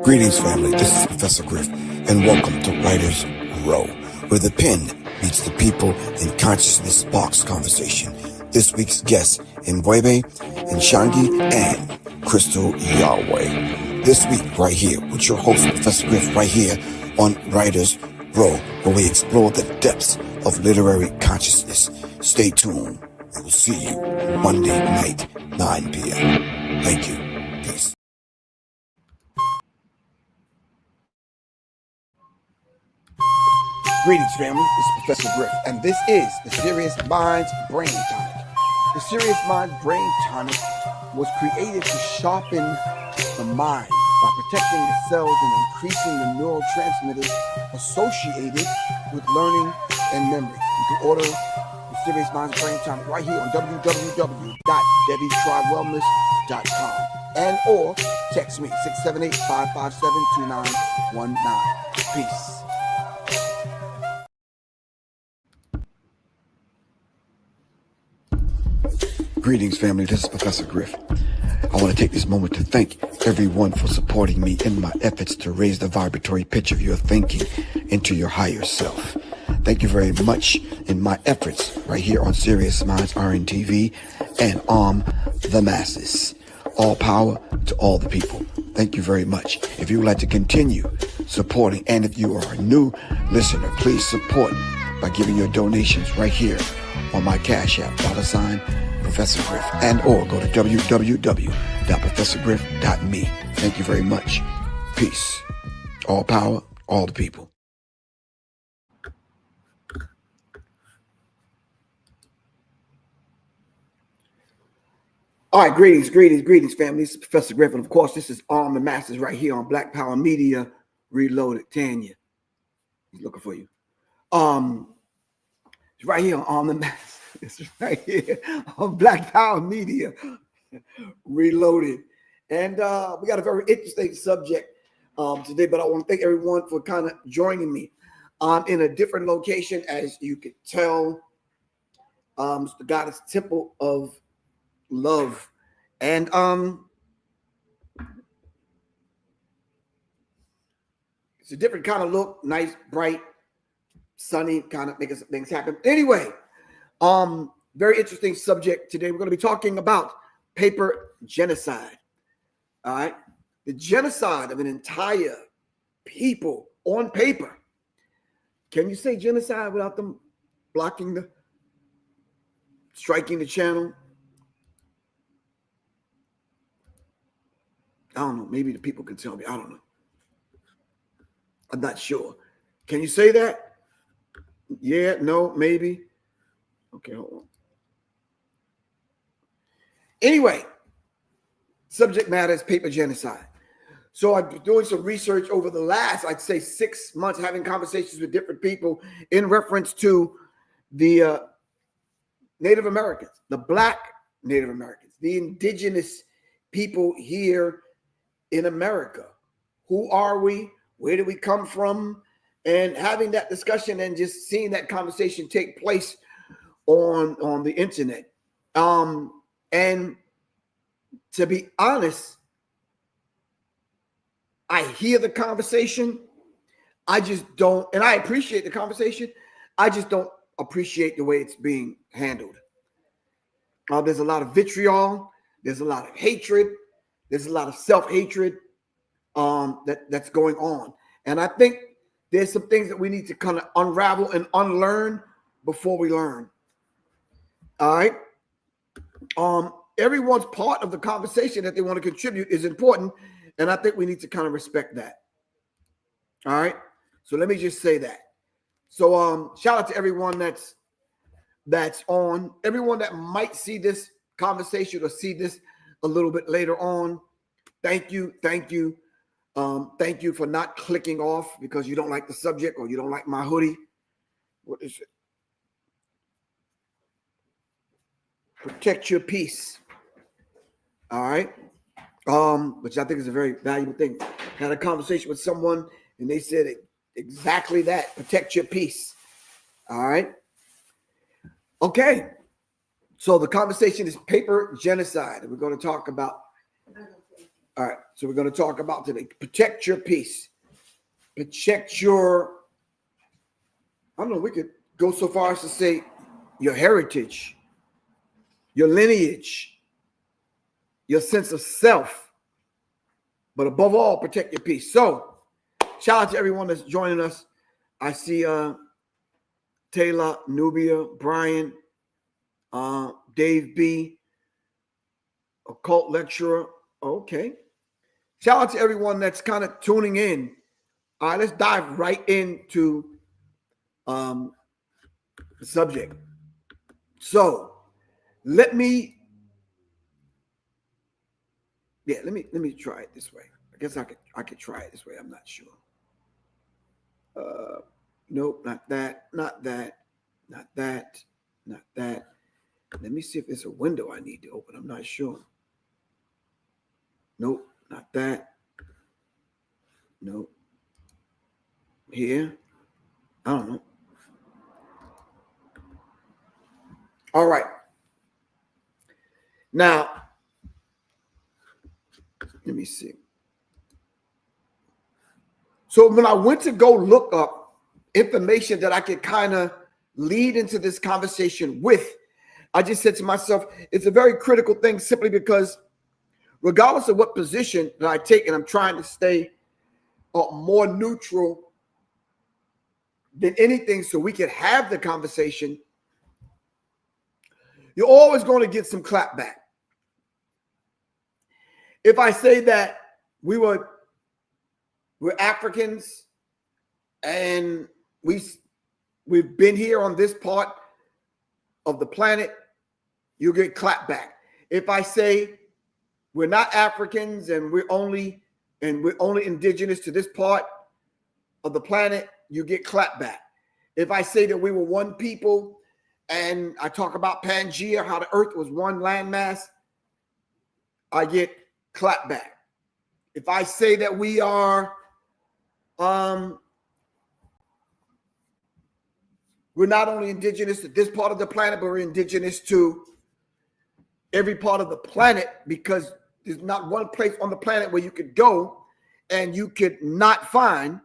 Greetings, family. This is Professor Griff, and welcome to Writer's Row, where the pen meets the people and consciousness sparks conversation. This week's guests, Mbwebe, Nshangi, and Crystal Yahweh. This week, right here, with your host, Professor Griff, right here on Writer's Row, where we explore the depths of literary consciousness. Stay tuned. We will see you Monday night, 9 p.m. Thank you. Peace. Greetings, family. This is Professor Griff, and this is the Serious Minds Brain Tonic. The Serious Minds Brain Tonic was created to sharpen the mind by protecting the cells and increasing the neurotransmitters associated with learning and memory. You can order the Serious Minds Brain Tonic right here on www.debbietrywellness.com and or text me 678-557-2919. Peace. Greetings, family. This is Professor Griff. I want to take this moment to thank everyone for supporting me in my efforts to raise the vibratory pitch of your thinking into your higher self. Thank you very much in my efforts right here on Serious Minds RNTV and Arm the Masses. All power to all the people. Thank you very much. If you would like to continue supporting, and if you are a new listener, please support by giving your donations right here on my Cash App, $ Professor Griff, and or go to www.professorgriff.me. Thank you very much. Peace. All power, all the people. All right, greetings, family. This is Professor Griff, and of course, this is Arm the Masses right here on Black Power Media Reloaded. Tanya, he's looking for you. It's right here on Arm the Masses. It's right here on Black Power Media Reloaded. And we got a very interesting subject today, but I want to thank everyone for kind of joining me. I'm in a different location, as you could tell. It's the Goddess Temple of Love. And it's a different kind of look, nice, bright, sunny, kind of making some things happen. Anyway, very interesting subject today. We're going to be talking about paper genocide. All right. The genocide of an entire people on paper. Can you say genocide without them striking the channel? I don't know. Maybe the people can tell me. I don't know. I'm not sure. Can you say that? Yeah, no, maybe. Okay, hold on. Anyway, subject matter is paper genocide. So I've been doing some research over the last, I'd say, 6 months, having conversations with different people in reference to the Native Americans, the Black Native Americans, the indigenous people here in America. Who are we? Where do we come from? And having that discussion and just seeing that conversation take place on the internet. And to be honest, I hear the conversation. I just don't, and I appreciate the conversation. I just don't appreciate the way it's being handled. There's a lot of vitriol. There's a lot of hatred. There's a lot of self-hatred that's going on. And I think there's some things that we need to kind of unravel and unlearn before we learn. All right. Everyone's part of the conversation that they want to contribute is important. And I think we need to kind of respect that. All right. So let me just say that. So shout out to everyone that's on, everyone that might see this conversation or see this a little bit later on. Thank you. Thank you. Thank you for not clicking off because you don't like the subject or you don't like my hoodie. What is it? Protect your peace. All right. Which I think is a very valuable thing. I had a conversation with someone and they said exactly that. Protect your peace. All right. Okay. So the conversation is paper genocide. And we're going to talk about All right, so we're going to talk about today. Protect your peace. Protect your, I don't know, we could go so far as to say your heritage, your lineage, your sense of self, but above all, protect your peace. So, shout out to everyone that's joining us. I see Taylor, Nubia, Brian, Dave B, occult lecturer. Okay. Shout out to everyone that's kind of tuning in. All right, let's dive right into the subject. So let me try it this way. I guess I could try it this way. I'm not sure. Nope, not that, not that, not that, not that. Let me see if there's a window I need to open. I'm not sure. Nope, not that. Nope. Here. I don't know. All right. Now, let me see. So when I went to go look up information that I could kind of lead into this conversation with, I just said to myself, it's a very critical thing simply because regardless of what position that I take, and I'm trying to stay more neutral than anything so we can have the conversation, you're always going to get some clapback. If I say that we're Africans and we've been here on this part of the planet, you'll get clapback. If I say we're not Africans and we're only indigenous to this part of the planet, you get clapback. If I say that we were one people and I talk about Pangea, how the earth was one landmass, I get clapback. If I say that we are we're not only indigenous to this part of the planet, but we're indigenous to every part of the planet, because there's not one place on the planet where you could go and you could not find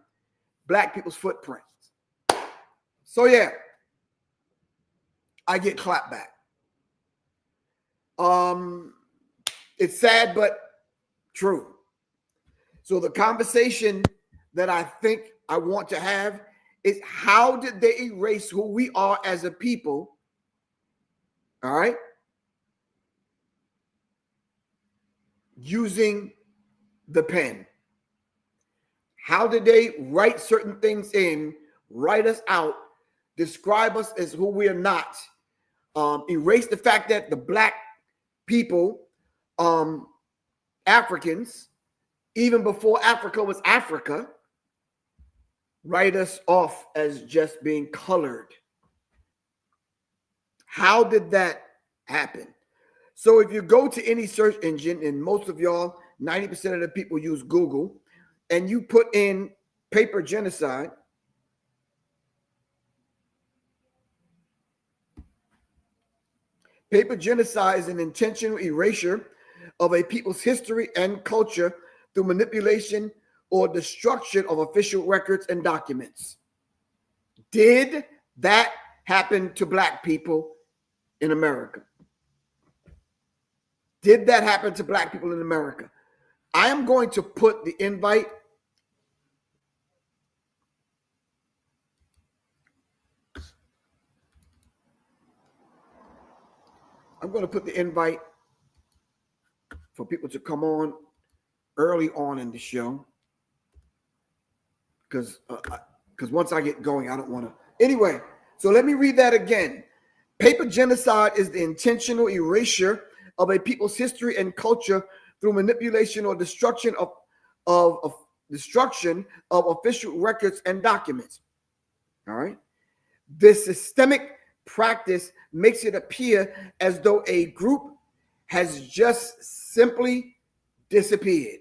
Black people's footprints. So yeah, I get clapped back. It's sad, but true. So the conversation that I think I want to have is, how did they erase who we are as a people? All right. Using the pen. How did they write certain things in, write us out, describe us as who we are not, erase the fact that the Black people, Africans, even before Africa was Africa, write us off as just being colored? How did that happen? So if you go to any search engine, and most of y'all, 90% of the people use Google, and you put in paper genocide, paper genocide is an intentional erasure of a people's history and culture through manipulation or destruction of official records and documents. Did that happen to Black people in America? Did that happen to Black people in America? I am going to put the invite for people to come on early on in the show, because once I get going, I don't want to. Anyway, so let me read that again. Paper genocide is the intentional erasure of a people's history and culture through manipulation or destruction of official records and documents. All right. This systemic practice makes it appear as though a group has just simply disappeared.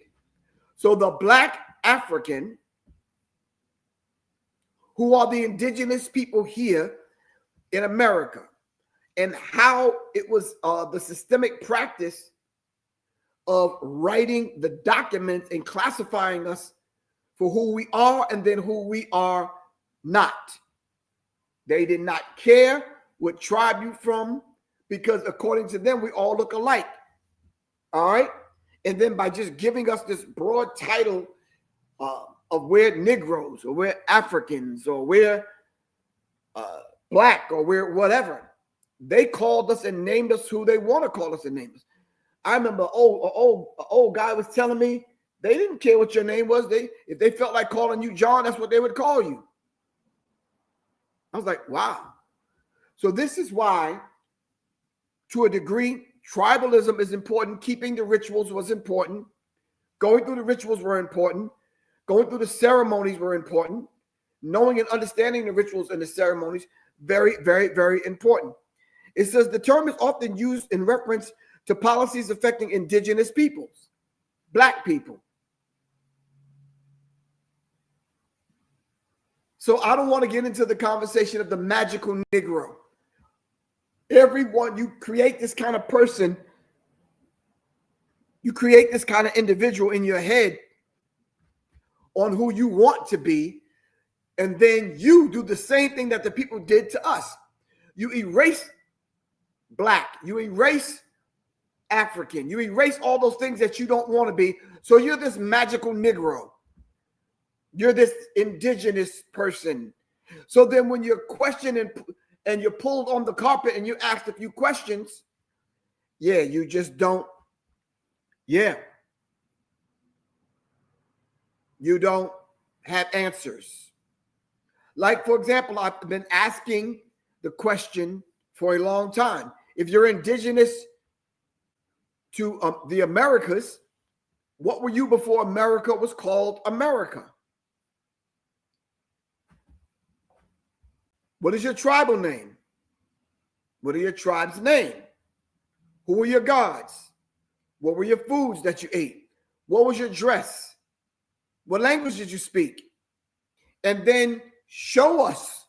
So the Black African, who are the indigenous people here in America, and how it was the systemic practice of writing the documents and classifying us for who we are and then who we are not. They did not care what tribe you're from, because according to them, we all look alike. All right? And then by just giving us this broad title of we're Negroes, or we're Africans, or we're Black, or we're whatever, they called us and named us who they want to call us and name us. I remember an old guy was telling me they didn't care what your name was. If they felt like calling you John, that's what they would call you. I was like, wow. So this is why, to a degree, tribalism is important. Keeping the rituals was important. Going through the rituals were important. Going through the ceremonies were important. Knowing and understanding the rituals and the ceremonies, very, very, very important. It says the term is often used in reference to policies affecting indigenous peoples, Black people. So I don't want to get into the conversation of the magical Negro. Everyone, you create this kind of person, you create this kind of individual in your head on who you want to be, and then you do the same thing that the people did to us. You erase Black, you erase African, you erase all those things that you don't want to be. So you're this magical Negro. You're this indigenous person. So then when you're questioned and you're pulled on the carpet and you're asked a few questions, yeah, you just don't, you don't have answers. Like, for example, I've been asking the question for a long time. If you're indigenous to the Americas, what were you before America was called America? What is your tribal name? What are your tribe's name? Who were your gods? What were your foods that you ate? What was your dress? What language did you speak? And then show us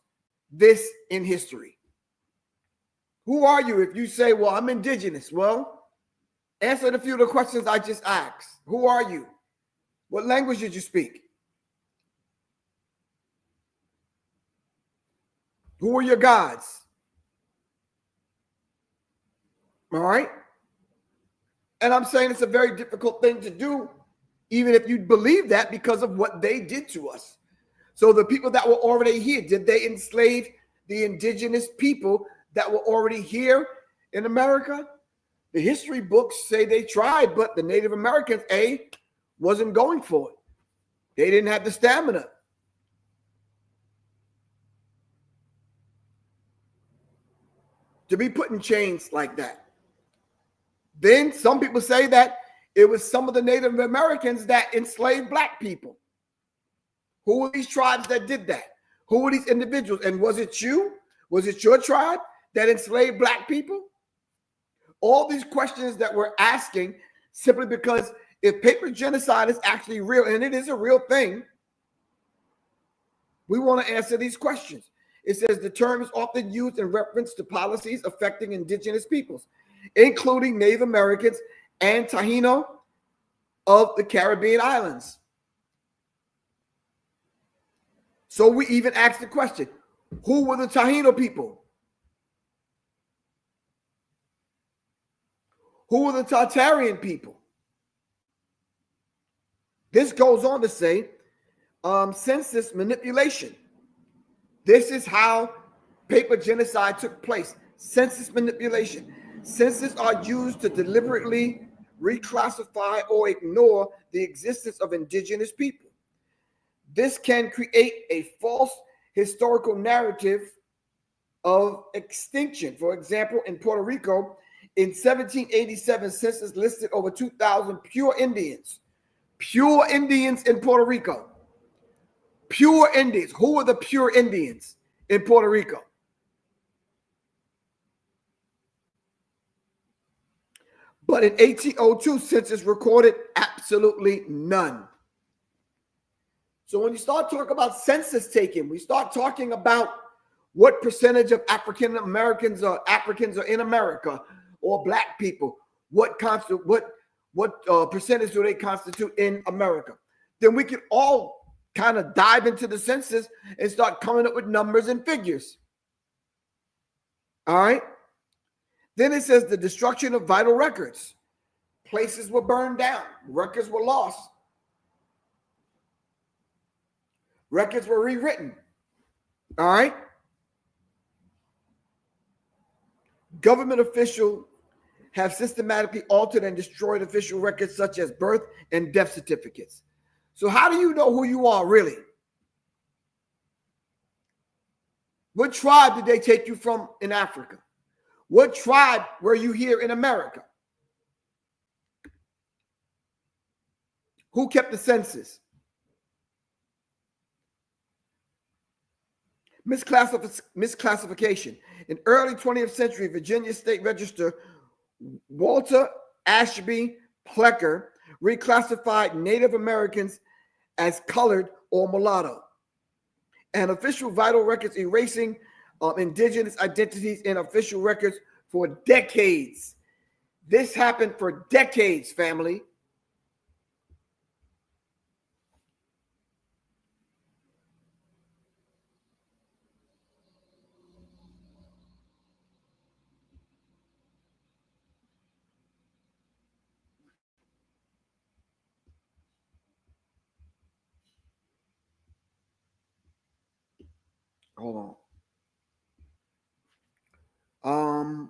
this in history. Who are you? If you say, well, I'm indigenous, well, answer a few of the questions I just asked. Who are you? What language did you speak? Who are your gods? All right. And I'm saying it's a very difficult thing to do, even if you believe that, because of what they did to us. So the people that were already here, did they enslave the indigenous people that were already here in America? The history books say they tried, but the Native Americans, wasn't going for it. They didn't have the stamina. To be put in chains like that. Then some people say that it was some of the Native Americans that enslaved Black people. Who were these tribes that did that? Who were these individuals? And was it you? Was it your tribe that enslaved Black people? All these questions that we're asking, simply because if paper genocide is actually real, and it is a real thing, we want to answer these questions. It says the term is often used in reference to policies affecting indigenous peoples, including Native Americans and Taíno of the Caribbean islands. So we even asked the question, who were the Taíno people? Who were the Tartarian people? This goes on to say census manipulation. This is how paper genocide took place. Census manipulation. Censuses are used to deliberately reclassify or ignore the existence of indigenous people. This can create a false historical narrative of extinction. For example, in Puerto Rico, in 1787, census listed over 2,000 pure Indians. Pure Indians in Puerto Rico. Pure Indians. Who were the pure Indians in Puerto Rico? But in 1802, census recorded absolutely none. So when you start talking about census taking, we start talking about what percentage of African Americans or Africans are in America, or Black people. What what percentage do they constitute in America? Then we can all kind of dive into the census and start coming up with numbers and figures. All right. Then it says the destruction of vital records. Places were burned down. Records were lost. Records were rewritten. All right. Government officials have systematically altered and destroyed official records such as birth and death certificates. So how do you know who you are really? What tribe did they take you from in Africa? What tribe were you here in America? Who kept the census? Misclassification. In early 20th century, Virginia State Register Walter Ashby Plecker reclassified Native Americans as colored or mulatto, and official vital records erasing indigenous identities in official records for decades. This happened for decades, family. Hold on.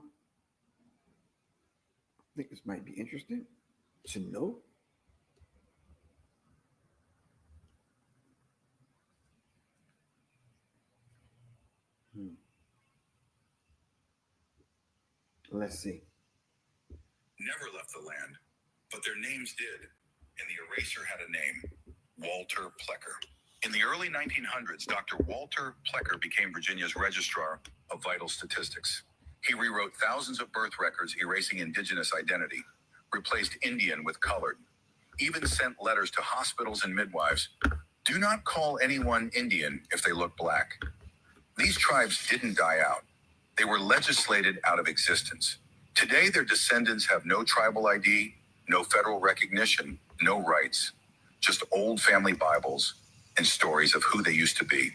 I think this might be interesting to know. Let's see. Never left the land, but their names did, and the eraser had a name, Walter Plecker. In the early 1900s, Dr. Walter Plecker became Virginia's Registrar of Vital Statistics. He rewrote thousands of birth records erasing indigenous identity, replaced Indian with colored, even sent letters to hospitals and midwives. Do not call anyone Indian if they look black. These tribes didn't die out. They were legislated out of existence. Today, their descendants have no tribal ID, no federal recognition, no rights, just old family Bibles and stories of who they used to be.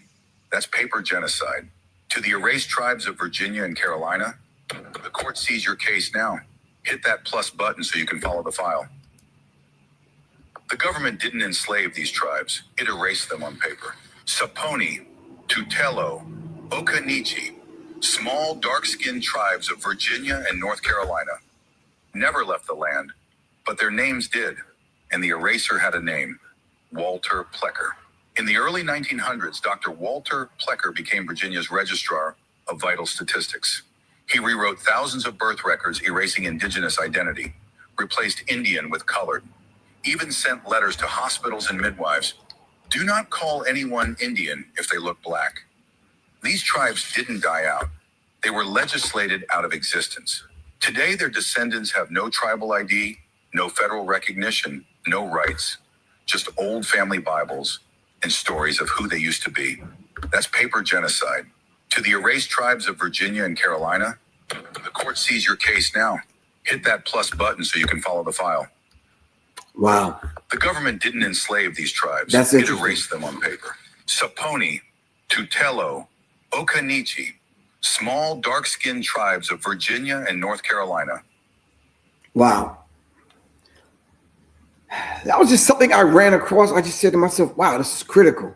That's paper genocide. To the erased tribes of Virginia and Carolina, the court sees your case now. Hit that plus button so you can follow the file. The government didn't enslave these tribes. It erased them on paper. Saponi, Tutelo, Occaneechi, small dark-skinned tribes of Virginia and North Carolina, never left the land, but their names did, and the eraser had a name, Walter Plecker. In the early 1900s, Dr. Walter Plecker became Virginia's Registrar of Vital Statistics. He rewrote thousands of birth records erasing indigenous identity, replaced Indian with colored, even sent letters to hospitals and midwives. Do not call anyone Indian if they look black. These tribes didn't die out. They were legislated out of existence. Today, their descendants have no tribal ID, no federal recognition, no rights, just old family Bibles and stories of who they used to be. That's paper genocide. To the erased tribes of Virginia and Carolina, the court sees your case now. Hit that plus button so you can follow the file. Wow. The government didn't enslave these tribes. That's it interesting. erased them on paper. Saponi, Tutelo, Occaneechi, small dark-skinned tribes of Virginia and North Carolina. Wow. That was just something I ran across. I just said to myself, wow, this is critical.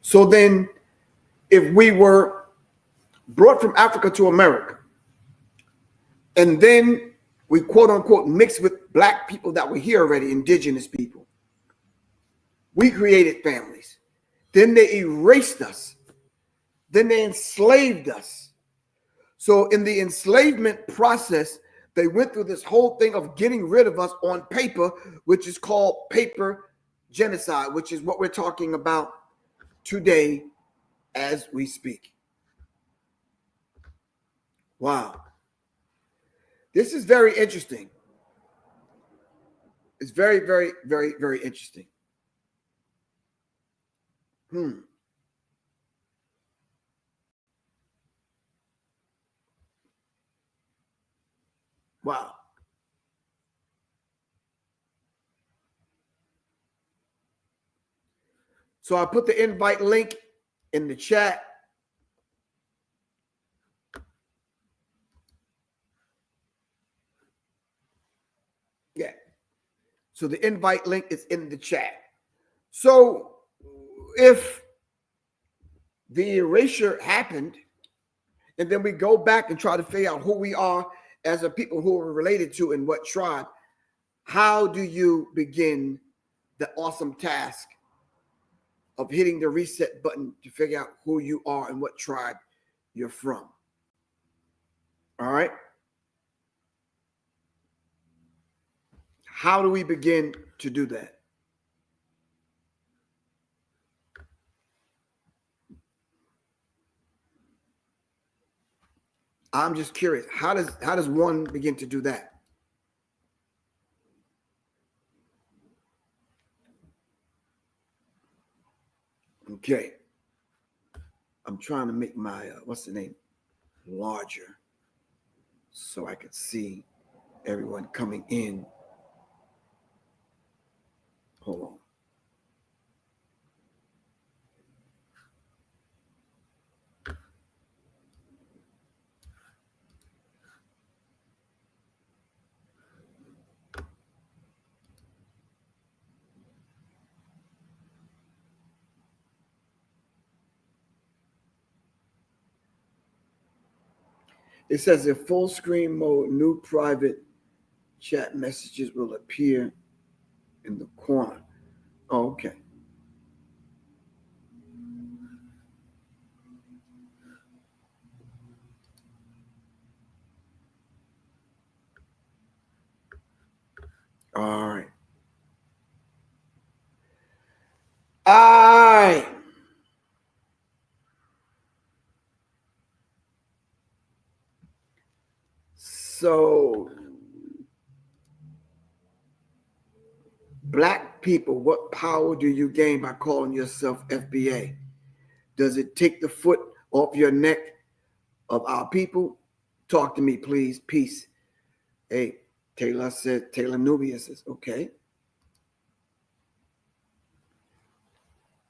So then if we were brought from Africa to America, and then we quote unquote mixed with black people that were here already, indigenous people, we created families. Then they erased us. Then they enslaved us. So in the enslavement process, they went through this whole thing of getting rid of us on paper, which is called paper genocide, which is what we're talking about today as we speak. Wow. This is very interesting. It's very, very, very, very interesting. Wow. So I put the invite link in the chat. Yeah. So the invite link is in the chat. So if the erasure happened, and then we go back and try to figure out who we are as a people who are related to and what tribe, how do you begin the awesome task of hitting the reset button to figure out who you are and what tribe you're from? All right. How do we begin to do that? I'm just curious. How does one begin to do that? Okay. I'm trying to make my what's the name larger so I could see everyone coming in. Hold on. It says in full screen mode, new private chat messages will appear in the corner. Oh, okay. All right. All right. So, black people, what power do you gain by calling yourself FBA? Does it take the foot off your neck of our people? Talk to me, please. Peace. Hey, Taylor Nubia says, okay.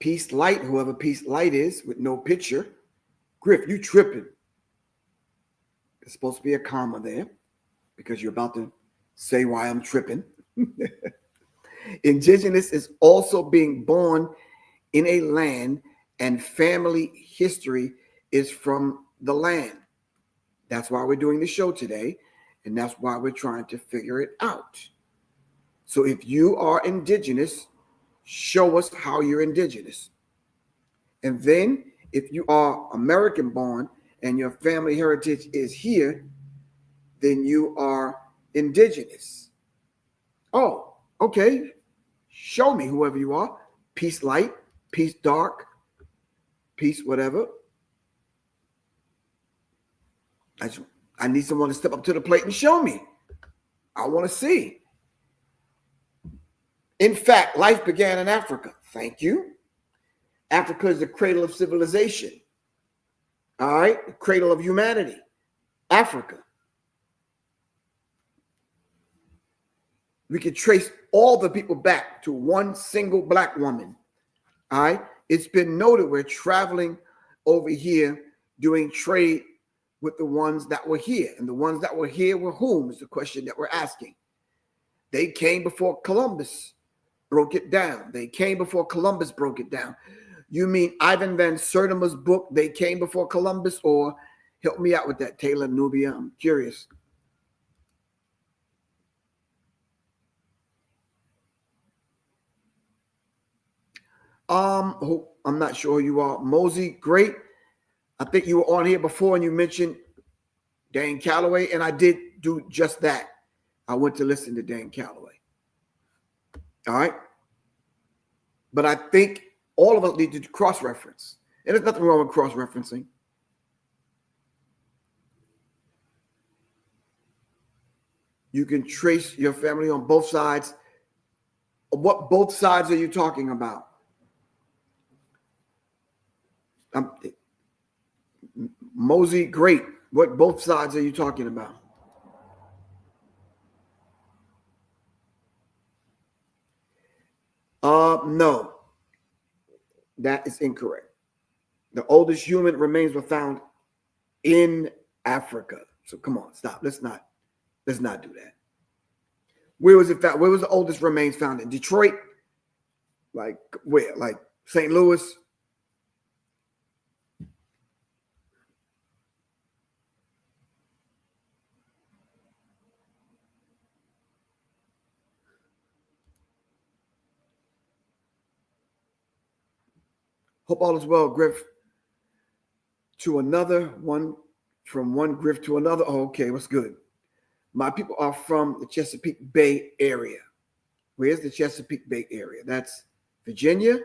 Peace Light, whoever Peace Light is, with no picture. Griff, you tripping. There's supposed to be a comma there because you're about to say why I'm tripping. Indigenous is also being born in a land, and family history is from the land. That's why we're doing the show today, and that's why we're trying to figure it out. So if you are indigenous, show us how you're indigenous. And then if you are American born and your family heritage is here, then you are indigenous. Oh, okay. Show me whoever you are. Peace light, peace dark, peace whatever. I need someone to step up to the plate and show me. I want to see. In fact, life began in Africa. Thank you. Africa is the cradle of civilization. All right, the cradle of humanity. Africa. We can trace all the people back to one single black woman. All right. It's been noted we're traveling over here doing trade with the ones that were here. And the ones that were here were whom is the question that we're asking. They came before Columbus broke it down. They came before Columbus broke it down. You mean Ivan Van Sertima's book, They Came Before Columbus? Or help me out with that, Taylor Nubia. I'm curious. I'm not sure who you are. Mosey, great. I think you were on here before and you mentioned Dan Calloway, and I did do just that. I went to listen to Dan Calloway. All right. But I think all of us need to cross-reference. And there's nothing wrong with cross-referencing. You can trace your family on both sides. What both sides are you talking about? Mosey, great. What both sides are you talking about? No. That is incorrect. The oldest human remains were found in Africa. So come on, stop. Let's not do that. Where was it found? Where was the oldest remains found? In Detroit? Like where? Like St. Louis? Hope all is well, Griff. To another one, from one Griff to another. Oh, okay, what's good? My people are from the Chesapeake Bay area. Where's the Chesapeake Bay area? That's Virginia.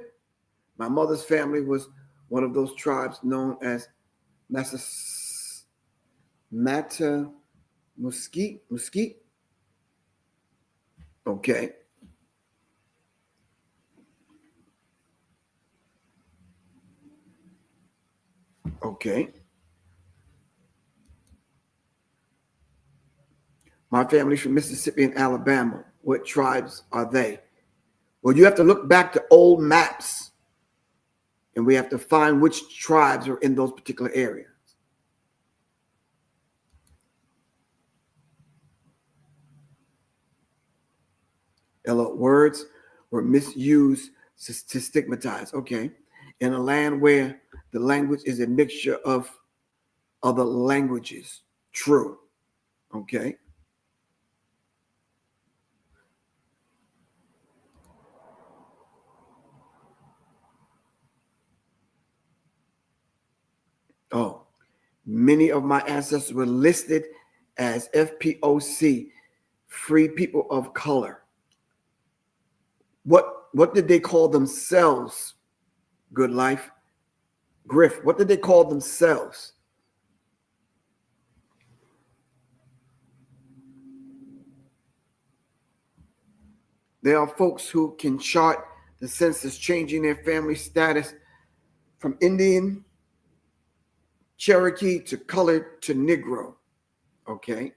My mother's family was one of those tribes known as Mesquite. Okay. Okay. My family's from Mississippi and Alabama. What tribes are they? Well, you have to look back to old maps, and we have to find which tribes are in those particular areas. Ella, words were misused to stigmatize. Okay. In a land where the language is a mixture of other languages. True. Okay. Oh, many of my ancestors were listed as FPOC, free people of color. What did they call themselves? Good life. Griff, what did they call themselves? There are folks who can chart the census changing their family status from Indian, Cherokee to colored to Negro. Okay.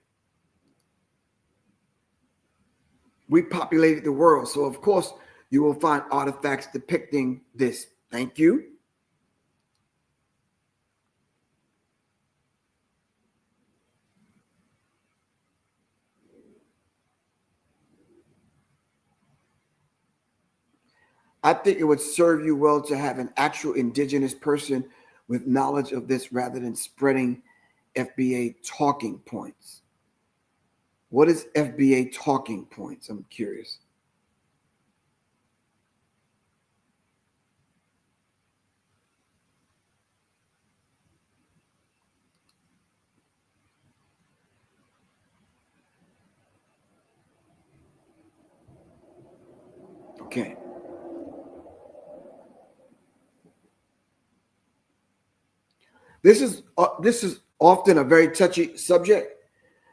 We populated the world. So, of course, you will find artifacts depicting this. Thank you. I think it would serve you well to have an actual indigenous person with knowledge of this rather than spreading FBA talking points. What is FBA talking points? I'm curious. Okay. This is often a very touchy subject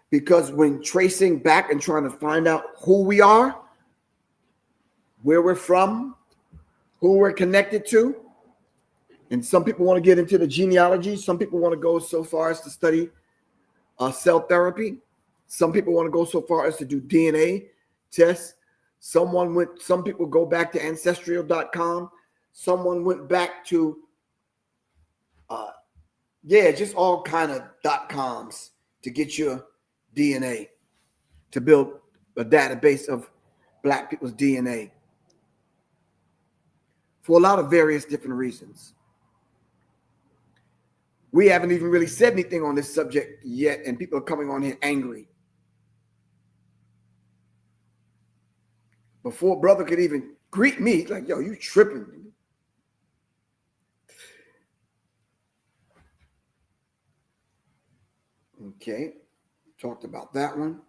because when tracing back and trying to find out who we are, where we're from, who we're connected to, and some people want to get into the genealogy. Some people want to go so far as to study cell therapy. Some people want to go so far as to do DNA tests. Some people go back to ancestral.com. Someone went back to just all kind of .coms to get your DNA, to build a database of Black people's DNA for a lot of various different reasons. We haven't even really said anything on this subject yet, and people are coming on here angry. Before brother could even greet me, he's like, yo, you tripping. Okay. Talked about that one.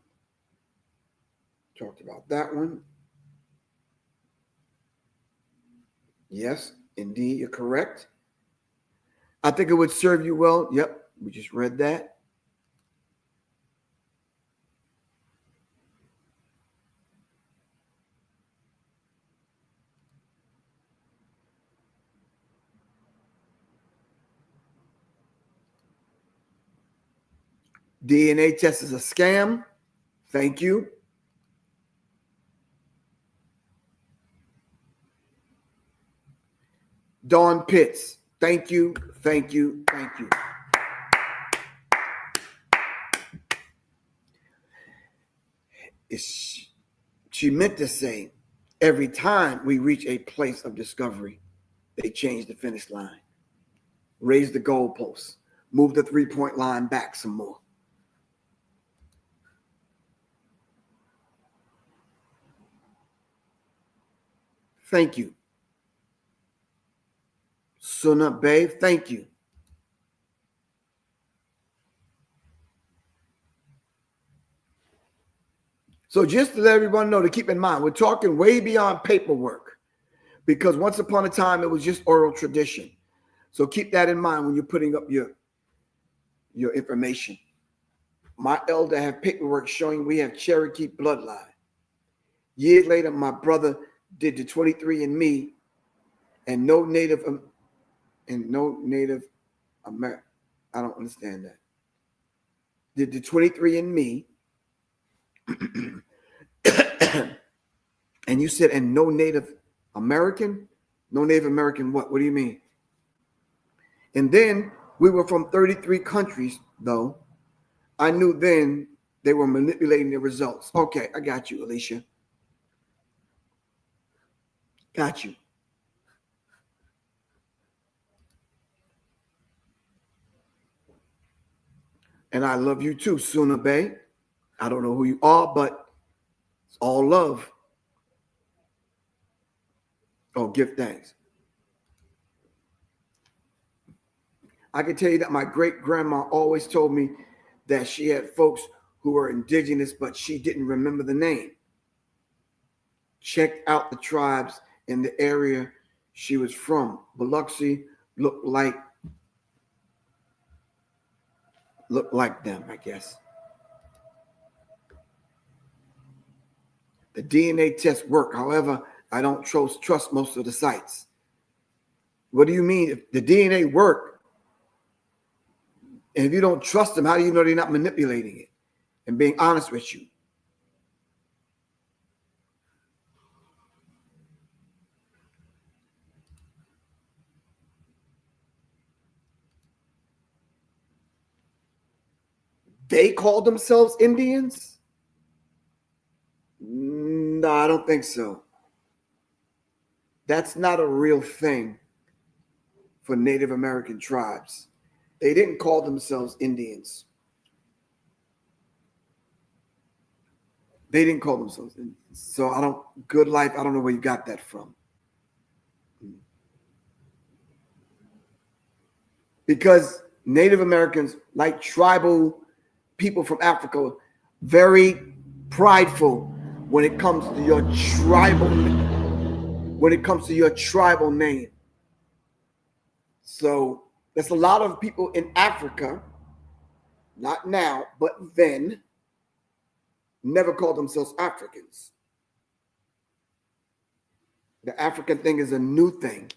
Yes, indeed, you're correct. I think it would serve you well. Yep, we just read that. DNA test is a scam. Thank you. Dawn Pitts, thank you, thank you, thank you. She meant to say, every time we reach a place of discovery, they change the finish line, raise the goalposts, move the 3-point line back some more. Thank you. Suna Bay, thank you. So just to let everyone know, to keep in mind, we're talking way beyond paperwork, because once upon a time it was just oral tradition. So keep that in mind when you're putting up your information. My elder have paperwork showing we have Cherokee bloodline. Years later, my brother did the 23andMe, and no Native American. I don't understand that. Did the 23andMe, and you said, and no Native American? No Native American what? What do you mean? And then we were from 33 countries, though. I knew then they were manipulating the results. Okay, I got you, Alicia. Got you. And I love you too, Suna Bay. I don't know who you are, but it's all love. Oh, give thanks. I can tell you that my great grandma always told me that she had folks who were indigenous, but she didn't remember the name. Checked out the tribes in the area she was from. Biloxi looked like them, I guess. The DNA tests work. However, I don't trust most of the sites. What do you mean? If the DNA work, and if you don't trust them, how do you know they're not manipulating it and being honest with you? They call themselves Indians? No, I don't think so. That's not a real thing for Native American tribes. They didn't call themselves Indians. They didn't call themselves Indians. So good life, I don't know where you got that from. Because Native Americans, like tribal people from Africa, very prideful when it comes to your tribal name. So there's a lot of people in Africa, not now, but then, never called themselves Africans. The African thing is a new thing.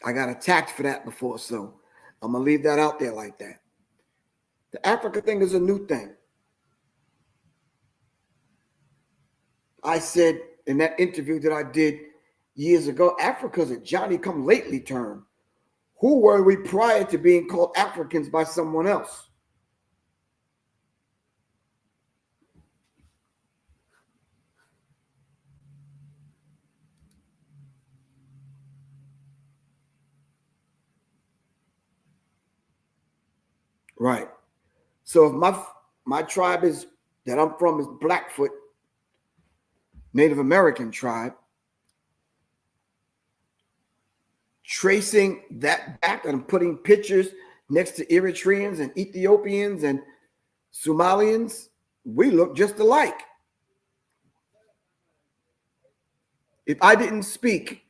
I got attacked for that before, so I'm going to leave that out there like that. The Africa thing is a new thing. I said in that interview that I did years ago, Africa's a Johnny-come-lately term. Who were we prior to being called Africans by someone else? Right. So if my tribe that I'm from is Blackfoot, Native American tribe, tracing that back, and I'm putting pictures next to Eritreans and Ethiopians and Somalians, we look just alike. If I didn't speak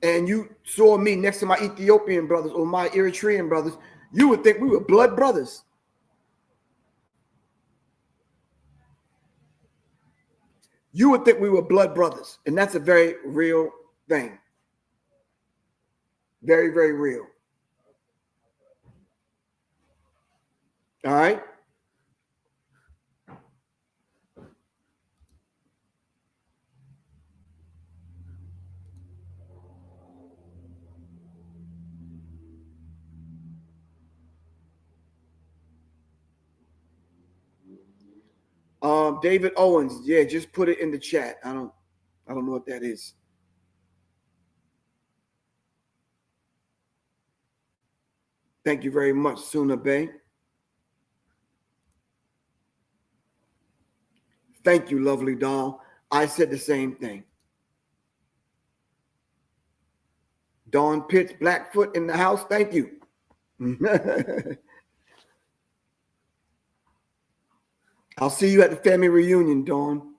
and you saw me next to my Ethiopian brothers or my Eritrean brothers, you would think we were blood brothers. You would think we were blood brothers. And that's a very real thing. Very, very real. All right. David Owens, yeah, just put it in the chat. I don't know what that is. Thank you very much, Suna Bay. Thank you, lovely doll. I said the same thing. Dawn Pitts, Blackfoot in the house. Thank you. I'll see you at the family reunion, Dawn.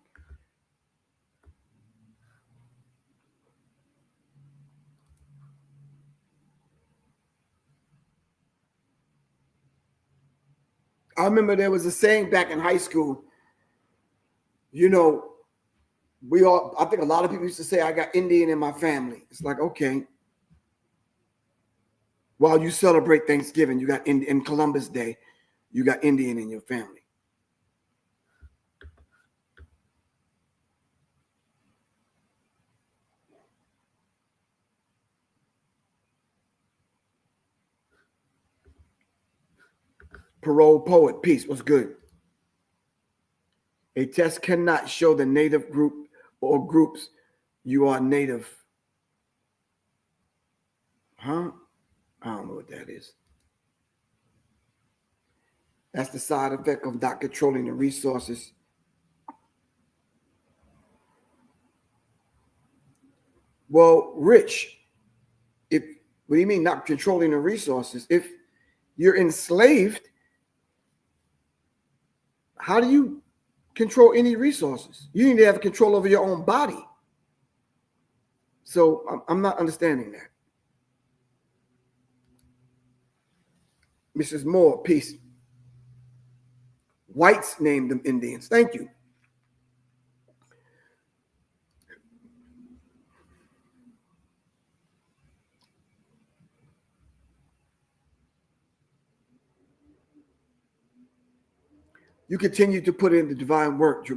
I remember there was a saying back in high school, you know, I think a lot of people used to say, I got Indian in my family. It's like, okay. While you celebrate Thanksgiving, you got in Columbus Day, you got Indian in your family. Parole Poet, peace, what's good? A test cannot show the native group or groups you are native. Huh? I don't know what that is. That's the side effect of not controlling the resources. Well, Rich, what do you mean not controlling the resources? If you're enslaved, how do you control any resources? You need to have control over your own body. So I'm not understanding that. Mrs. Moore, peace. Whites named them Indians. Thank you. You continue to put in the divine work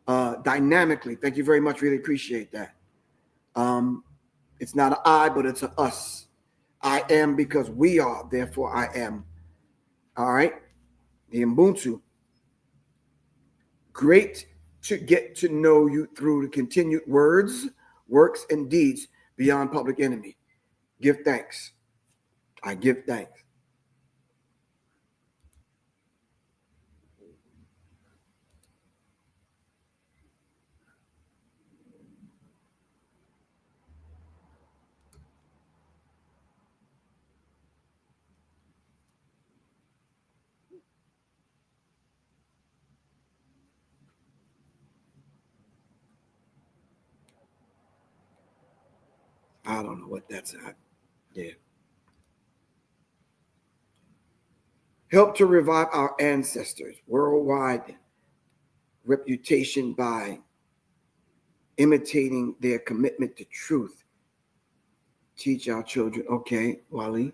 dynamically. Thank you very much. Really appreciate that. It's not an I, but it's an us. I am because we are, therefore I am. All right. The Ubuntu. Great to get to know you through the continued words, works, and deeds beyond public enemy. Give thanks. I give thanks. I don't know what that's at. Yeah. Help to revive our ancestors' worldwide reputation by imitating their commitment to truth. Teach our children. Okay, Wale.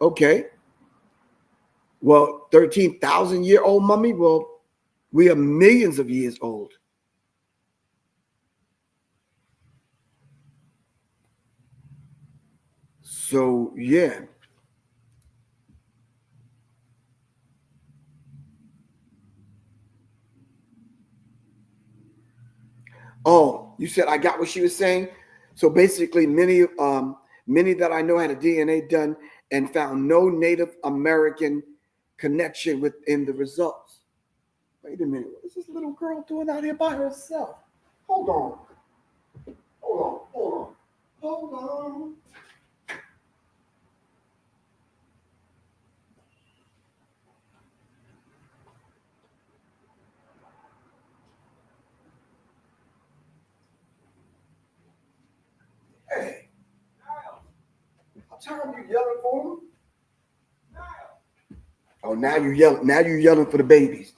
Okay. Well, 13,000-year-old mummy. Well, we are millions of years old. So, yeah. Oh, you said I got what she was saying. So basically, many that I know had a DNA done and found no Native American connection within the results. Wait a minute, what is this little girl doing out here by herself? Hold on. Hey, I'm tired of you yelling for me. Oh, now you yelling. Now you yelling for the babies.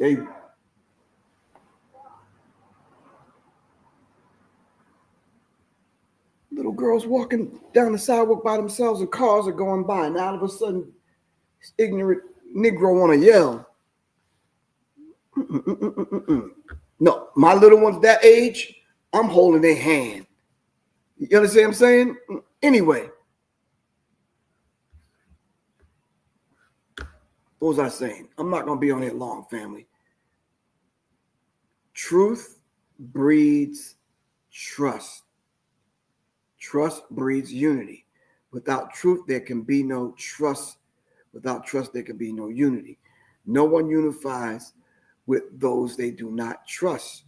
Little girls walking down the sidewalk by themselves and cars are going by, and all of a sudden, this ignorant Negro want to yell. No, my little ones that age, I'm holding their hand. You understand what I'm saying? Anyway, what was I saying? I'm not going to be on here long, family. Truth breeds trust. Trust breeds unity. Without truth, there can be no trust. Without trust, there can be no unity. No one unifies with those they do not trust.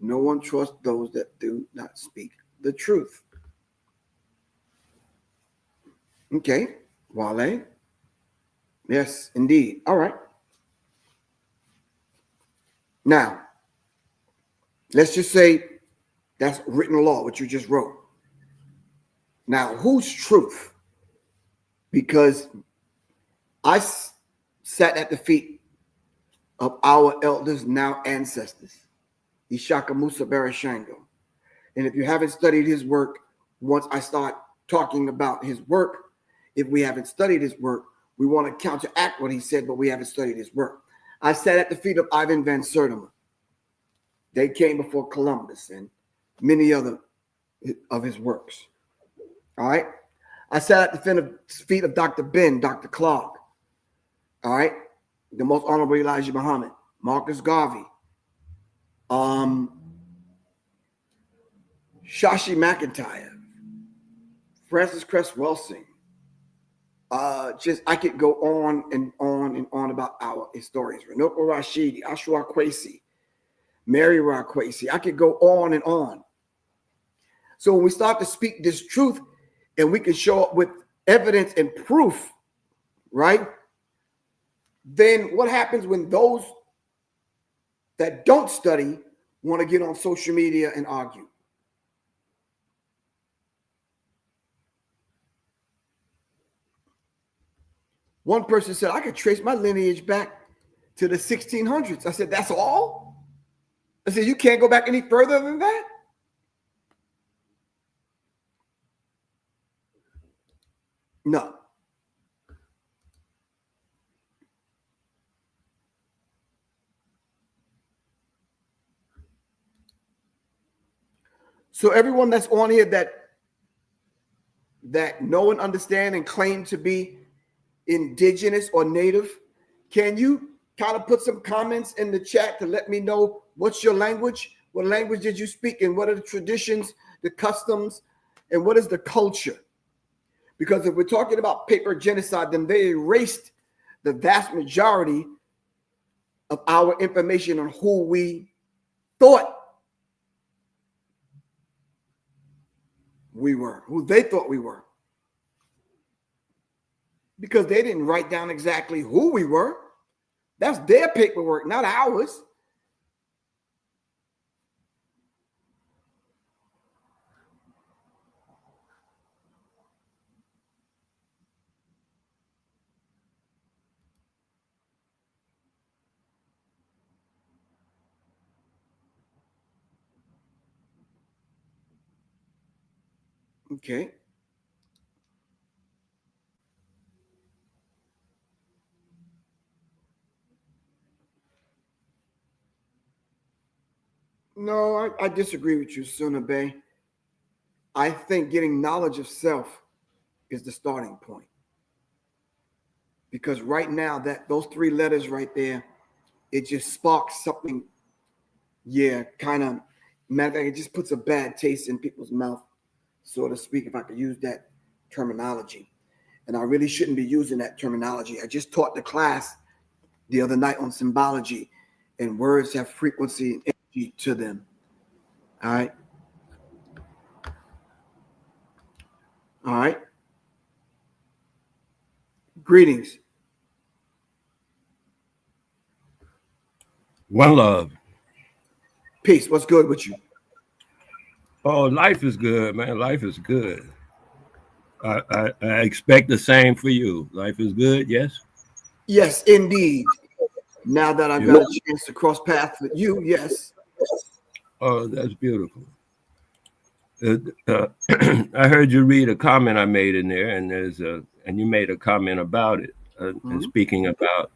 No one trusts those that do not speak the truth. Okay, Wale. Yes, indeed. All right. Now, let's just say that's written law, what you just wrote. Now, whose truth? Because I sat at the feet of our elders, now ancestors, Ishaka Musa Barashango. And if you haven't studied his work, once I start talking about his work, if we haven't studied his work, we want to counteract what he said, but we haven't studied his work. I sat at the feet of Ivan Van Sertima. They came before Columbus and many other of his works. All right. I sat at the feet of Dr. Ben, Dr. Clark. All right. The Most Honorable Elijah Muhammad, Marcus Garvey, Shashi McIntyre, Francis Cress Welsing. I could go on and on and on about our historians. Renoko Rashidi, Ashua Kwesi, Mary Rakwesi. I could go on and on. So when we start to speak this truth and we can show up with evidence and proof, right? Then what happens when those that don't study want to get on social media and argue? One person said, I could trace my lineage back to the 1600s. I said, that's all? I said, you can't go back any further than that? No. So everyone that's on here that know and understand and claim to be indigenous or native, can you kind of put some comments in the chat to let me know what's your language? What language did you speak and what are the traditions, the customs, and what is the culture? Because if we're talking about paper genocide, then they erased the vast majority of our information on who we thought we were, who they thought we were. Because they didn't write down exactly who we were. That's their paperwork, not ours. Okay. No, I disagree with you, Suna Bay. I think getting knowledge of self is the starting point. Because right now, that those three letters right there, it just sparks something, kind of, matter of fact, it just puts a bad taste in people's mouth, so to speak, if I could use that terminology. And I really shouldn't be using that terminology. I just taught the class the other night on symbology, and words have frequency and energy to them. All right. All right. Greetings. One love. Peace. What's good with you? Oh, life is good, man. Life is good. I expect the same for you. Life is good, yes? Yes, indeed. Now that I've got a chance to cross paths with you, yes. Oh, that's beautiful. I heard you read a comment I made in there, and and you made a comment about it, and speaking about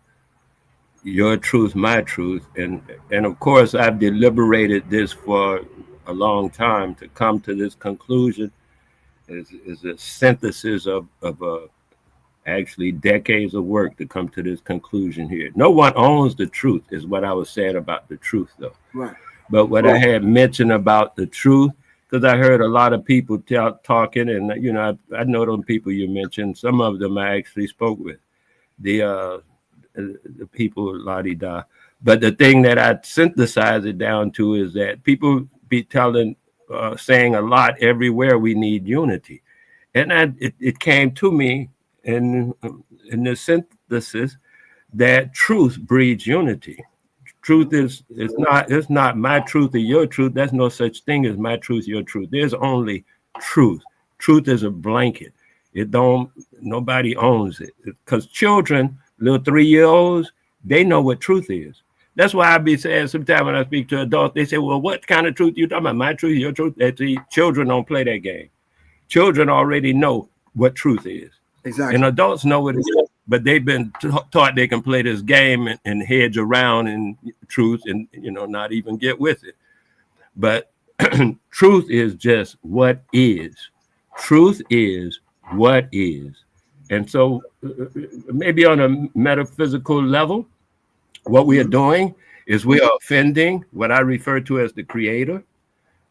your truth, my truth, and of course I've deliberated this for a long time to come to this conclusion. Is a synthesis of actually decades of work to come to this conclusion here. No one owns the truth, is what I was saying about the truth, though. Right. But what I had mentioned about the truth, because I heard a lot of people talking, and you know, I know them people you mentioned. Some of them I actually spoke with, the people la-di-da. But the thing that I synthesize it down to is that people be saying a lot everywhere we need unity, and it came to me in the synthesis that truth breeds unity. Truth is it's not my truth or your truth. There's no such thing as my truth, your truth. There's only truth. Truth is a blanket. Nobody owns it, because children, little 3-year-olds, they know what truth is. That's why I be saying sometimes when I speak to adults, they say, well, what kind of truth you talking about? My truth, your truth? Children don't play that game. Children already know what truth is. Exactly. And adults know what it is, but they've been taught they can play this game and hedge around in truth and, you know, not even get with it. But truth is just what is. Truth is what is. And so maybe on a metaphysical level, what we are doing is we are offending what I refer to as the creator.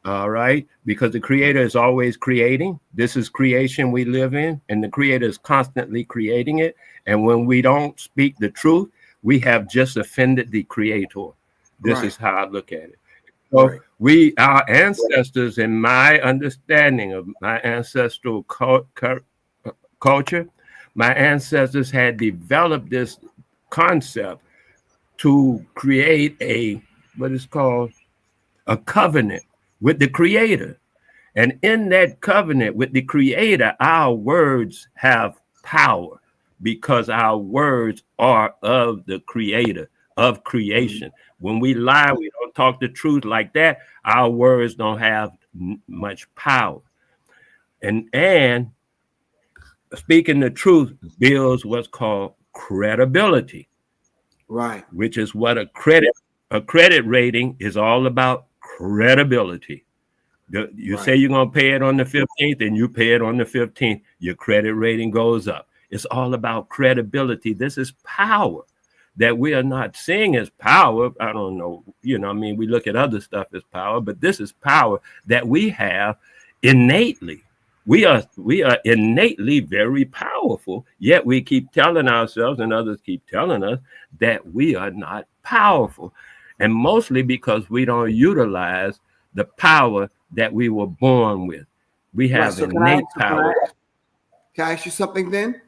All right, because the creator is always creating. This is creation we live in, and the creator is constantly creating it. And when we don't speak the truth, we have just offended the creator. This is how I look at it. So our ancestors, in my understanding of my ancestral culture, my ancestors had developed this concept to create what is called a covenant with the creator. And in that covenant with the creator, our words have power, because our words are of the creator, of creation. When we lie, we don't talk the truth like that, our words don't have much power. And speaking the truth builds what's called credibility. Right. Which is what a credit rating is all about. Credibility. You say you're going to pay it on the 15th and you pay it on the 15th, your credit rating goes up. It's all about credibility. This is power that we are not seeing as power. I don't know, you know, I mean, we look at other stuff as power, but this is power that we have innately. We are innately very powerful, yet we keep telling ourselves, and others keep telling us, that we are not powerful. And mostly because we don't utilize the power that we were born with. We have innate power. Can I ask you something then?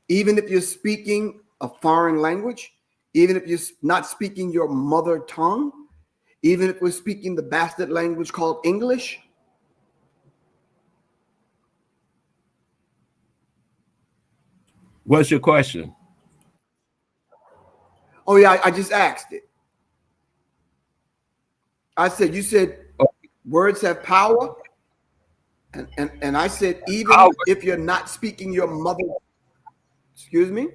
Even if you're speaking a foreign language, even if you're not speaking your mother tongue, even if we're speaking the bastard language called English, what's your question? Oh, yeah, I just asked it. I said, you said words have power. And I said, even if you're not speaking your mother, excuse me?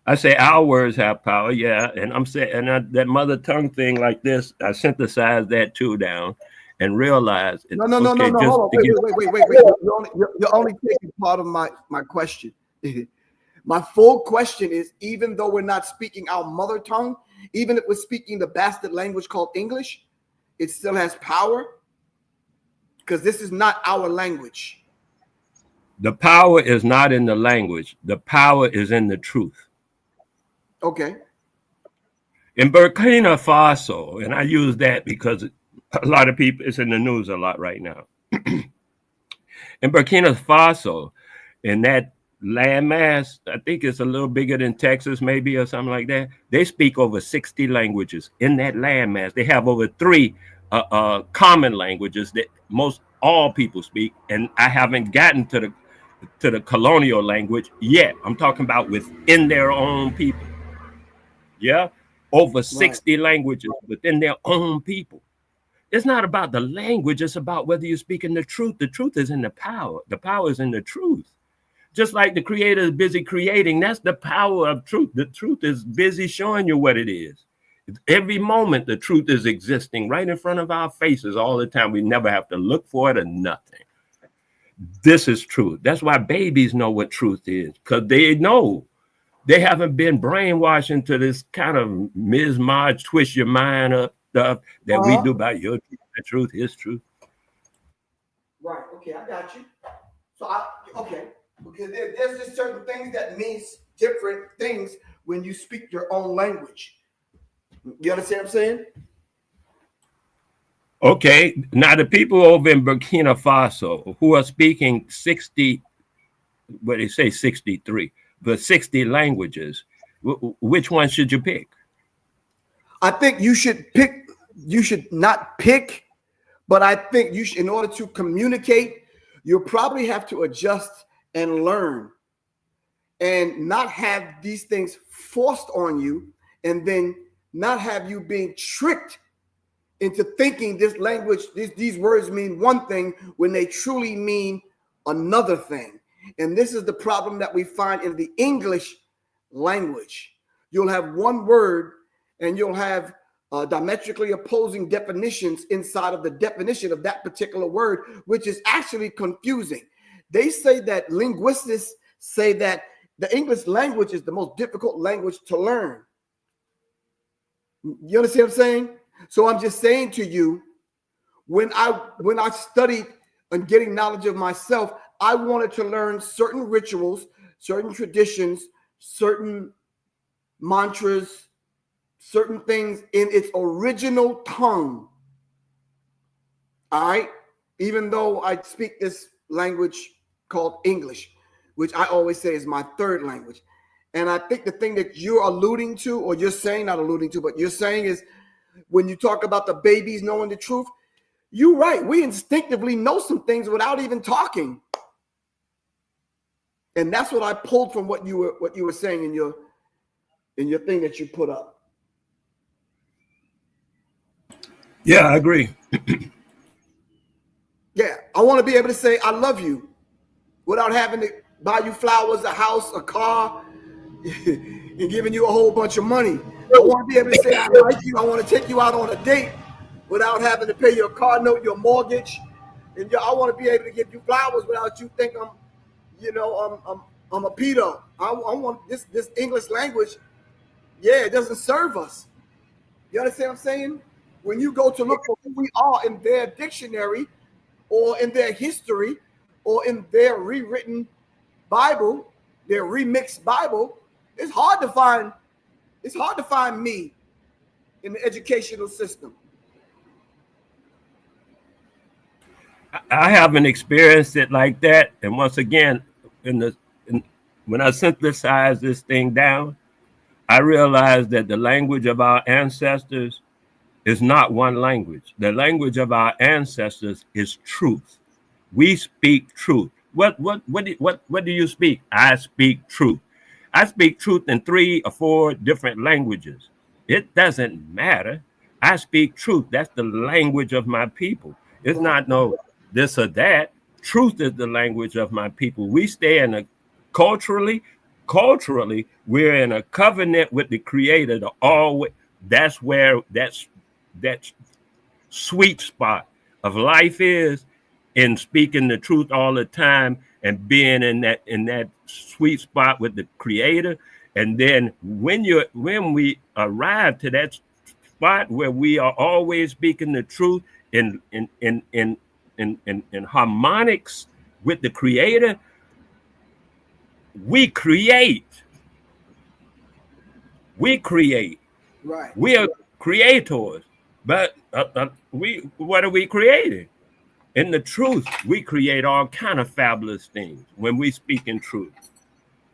I say our words have power, yeah. And I'm saying, that mother tongue thing like this, I synthesized that too down and realized. No. Hold on. Wait. You're only taking part of my question. My full question is, even though we're not speaking our mother tongue, even if we're speaking the bastard language called English, it still has power, because this is not our language. The power is not in the language. The power is in the truth. Okay. In Burkina Faso, and I use that because a lot of people, it's in the news a lot right now. In Burkina Faso, in that landmass, I think it's a little bigger than Texas, maybe, or something like that. They speak over 60 languages in that landmass. They have over 3 common languages that all people speak, and I haven't gotten to the colonial language yet. I'm talking about within their own people. Yeah, over 60 languages within their own people. It's not about the language, it's about whether you're speaking the truth. The truth is in the power. The power is in the truth. Just like the creator is busy creating, that's the power of truth. The truth is busy showing you what it is. Every moment, the truth is existing right in front of our faces all the time. We never have to look for it or nothing. This is truth. That's why babies know what truth is, because they know. They haven't been brainwashed into this kind of mismatch, twist your mind up stuff that we do by your truth, his truth. Right. Okay, I got you. So okay, because there's just certain things that means different things when you speak your own language. You understand what I'm saying? Okay, now the people over in Burkina Faso who are speaking 60, what they say 63, but 60 languages, which one should you pick? I think you should not pick, but I think you should, in order to communicate, you'll probably have to adjust and learn and not have these things forced on you, and then not have you being tricked into thinking this language, these words mean one thing when they truly mean another thing. And this is the problem that we find in the English language. You'll have one word and you'll have diametrically opposing definitions inside of the definition of that particular word, which is actually confusing. They say that linguists say that the English language is the most difficult language to learn. You understand what I'm saying? So I'm just saying to you, when I studied and getting knowledge of myself, I wanted to learn certain rituals, certain traditions, certain mantras, certain things in its original tongue. All right? Even though I speak this language called English, which I always say is my third language. And I think the thing that you're alluding to, or you're saying, not alluding to, but you're saying is when you talk about the babies knowing the truth, you're right. We instinctively know some things without even talking. And that's what I pulled from what you were saying in your thing that you put up. Yeah, I agree. Yeah, I want to be able to say I love you without having to buy you flowers, a house, a car, and giving you a whole bunch of money. I want to be able to say I like you. I want to take you out on a date without having to pay your car note, your mortgage, and I want to be able to give you flowers without you think I'm a pedo. I want this English language. Yeah, it doesn't serve us. You understand what I'm saying? When you go to look for who we are in their dictionary, or in their history, or in their rewritten Bible, their remixed Bible, it's hard to find me in the educational system. I haven't experienced it like that. And once again, when I synthesize this thing down, I realized that the language of our ancestors is not one language. The language of our ancestors is truth. We speak truth. What do you speak? I speak truth. I speak truth in 3 or 4 different languages. It doesn't matter. I speak truth. That's the language of my people. It's not no this or that. Truth is the language of my people. We stay in a culturally, we're in a covenant with the Creator to always. That's where that sweet spot of life is, in speaking the truth all the time and being in that sweet spot with the Creator. And then when we arrive to that spot where we are always speaking the truth in harmonics with the Creator, we create. Right. We are creators. But what are we creating? In the truth, we create all kind of fabulous things when we speak in truth.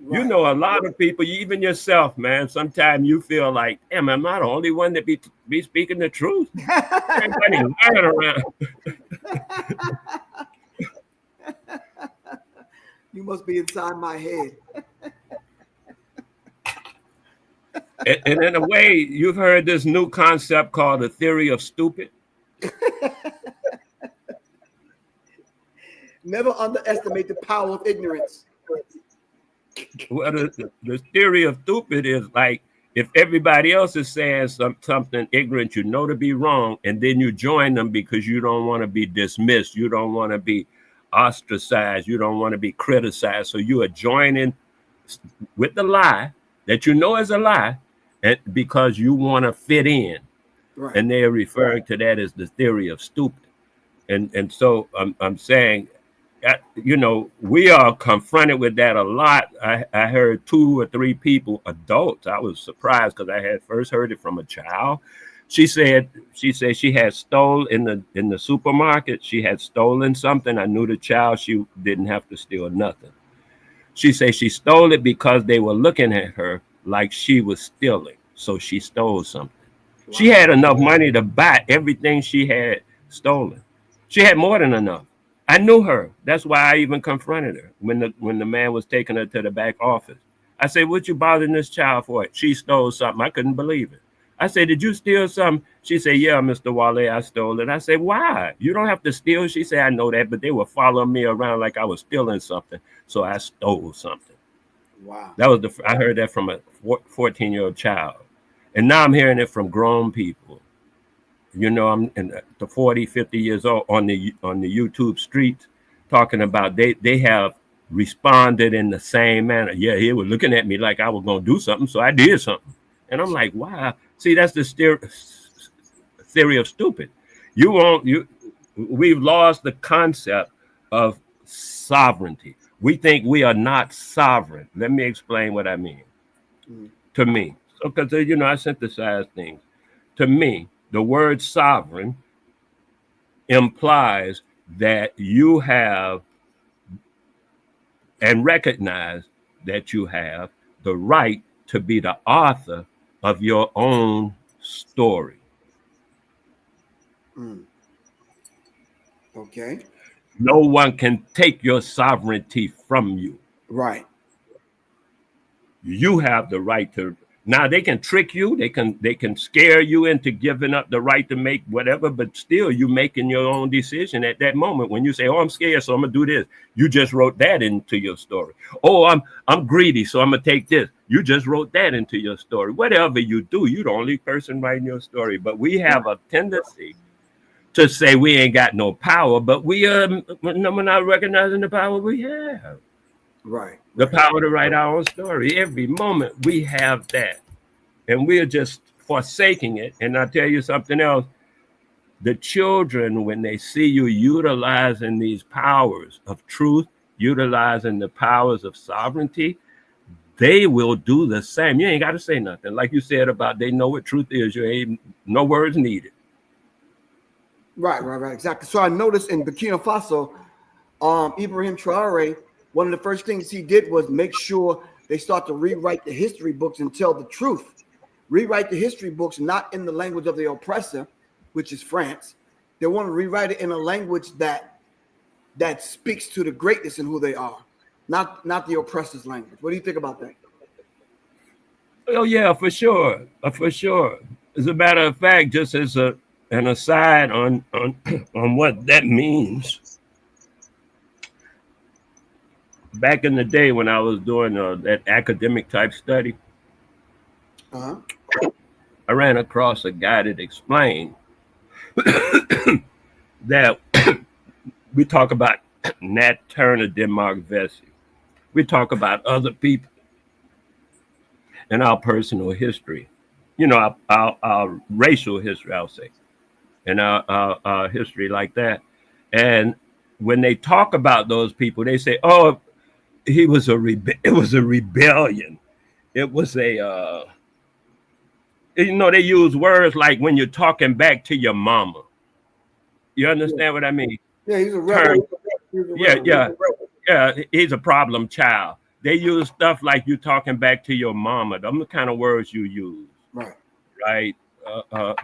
Right. You know, a lot of people, even yourself, man, sometimes you feel like, damn, am I the only one that be speaking the truth? Everybody lying around. You must be inside my head. And in a way, you've heard this new concept called the theory of stupid. Never underestimate the power of ignorance. Well, the theory of stupid is like If everybody else is saying something ignorant, you know to be wrong, and then you join them because you don't want to be dismissed, you don't want to be ostracized, you don't want to be criticized. So you are joining with the lie that you know is a lie, and because you want to fit in. Right. And they're referring to that as the theory of stupid. And so I'm saying, you know, we are confronted with that a lot. I heard 2 or 3 people, adults. I was surprised because I had first heard it from a child. She said she had stolen in the supermarket. She had stolen something. I knew the child. She didn't have to steal nothing. She said she stole it because they were looking at her like she was stealing. So she stole something. Wow. She had enough money to buy everything she had stolen. She had more than enough. I knew her. That's why I even confronted her when the man was taking her to the back office. I said, "What you bothering this child for?" She stole something. I couldn't believe it. I said, "Did you steal something?" She said, "Yeah, Mr. Wale, I stole it." I said, "Why? You don't have to steal." She said, "I know that, but they were following me around like I was stealing something. So I stole something." Wow. That was I heard that from a 14-year-old child. And now I'm hearing it from grown people. You know, I'm in the 40, 50 years old on the YouTube streets talking about they have responded in the same manner. Yeah, he was looking at me like I was going to do something, so I did something. And I'm like, wow. See, that's the theory of stupid. We've lost the concept of sovereignty. We think we are not sovereign. Let me explain what I mean. To me, because you know, I synthesize things. To me, the word sovereign implies that you have and recognize that you have the right to be the author of your own story. Okay. No one can take your sovereignty from you. Right. You have the right to. Now they can trick you, they can scare you into giving up the right to make whatever, but still you making your own decision at that moment. When you say, "Oh, I'm scared, so I'm gonna do this," you just wrote that into your story. "Oh, I'm greedy, so I'm gonna take this." You just wrote that into your story. Whatever you do, you're the only person writing your story. But we have a tendency to say we ain't got no power, but we're not recognizing the power we have. Right. The power to write our own story. Every moment we have that. And we're just forsaking it. And I'll tell you something else. The children, when they see you utilizing these powers of truth, utilizing the powers of sovereignty, they will do the same. You ain't got to say nothing. Like you said about they know what truth is. You ain't no words needed. Right. Exactly. So I noticed in Burkina Faso, Ibrahim Traore, one of the first things he did was make sure they start to rewrite the history books and tell the truth. Rewrite the history books not in the language of the oppressor, which is France. They want to rewrite it in a language that speaks to the greatness and who they are, not the oppressor's language. What do you think about that? Oh yeah, for sure, for sure. As a matter of fact, just as an aside on on what that means. Back in the day when I was doing that academic type study, I ran across a guy that explained that we talk about Nat Turner, Denmark Vesey. We talk about other people and our personal history, you know, our racial history, I'll say, and our history like that. And when they talk about those people, they say, "Oh, it was a rebellion. It was a you know, they use words like when you're talking back to your mama. You understand what I mean? Yeah, he's a rebel. Yeah, he's a problem child. They use stuff like you talking back to your mama. Them the kind of words you use. Right?